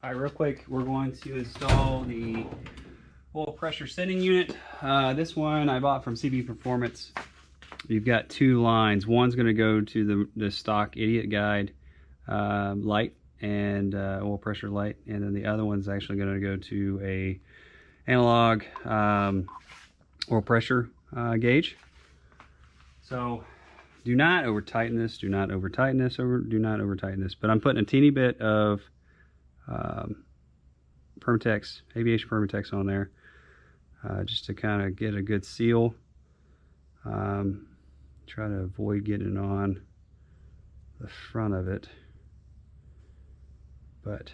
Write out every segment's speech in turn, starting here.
All right, real quick, we're going to install the oil pressure setting unit. This one I bought from CB Performance. You've got two lines. One's going to go to the stock Idiot Guide light and oil pressure light, and then the other one's actually going to go to a analog oil pressure gauge. So do not over tighten this, do not over tighten this, do not over tighten this. But I'm putting a teeny bit of Permatex, aviation Permatex on there, just to kind of get a good seal. Try to avoid getting it on the front of it, but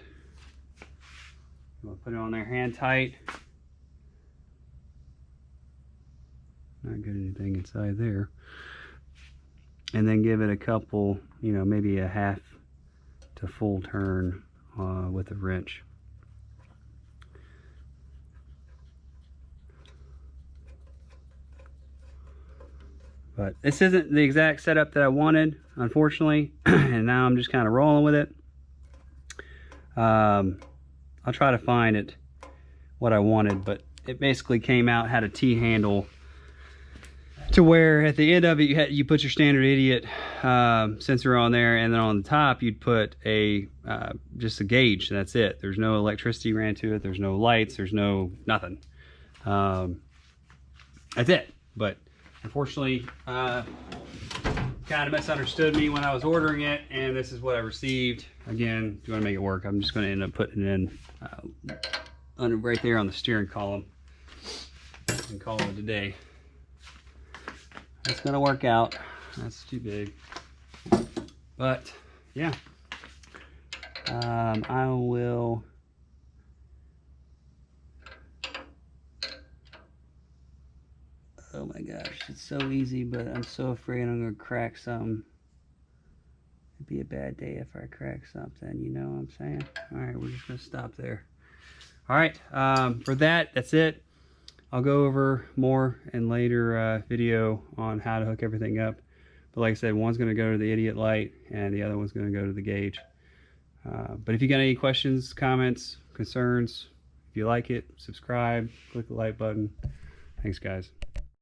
I'm gonna put it on there hand tight. Not get anything inside there, and then give it a couple, you know, maybe a half to full turn with a wrench. But this isn't the exact setup that I wanted, unfortunately, and now I'm just kind of rolling with it. I'll try to find it what I wanted, but it basically came out, had a T-handle to where at the end of it you put your standard Idiot sensor on there, and then on the top you'd put a just a gauge, and that's it. There's no electricity ran to it, there's no lights, there's no nothing. That's it. But unfortunately, kind of misunderstood me when I was ordering it, and this is what I received. Again, if you want to make it work, I'm just going to end up putting it in under right there on the steering column and call it a day. It's going to work out. That's too big. But yeah, I will. Oh my gosh, it's so easy, but I'm so afraid I'm going to crack something. It'd be a bad day if I crack something, you know what I'm saying? All right, we're just going to stop there. All right, for that's it. I'll go over more in later video on how to hook everything up. But like I said, one's going to go to the Idiot light, and the other one's going to go to the gauge. But if you got any questions, comments, concerns, if you like it, subscribe, click the like button. Thanks, guys.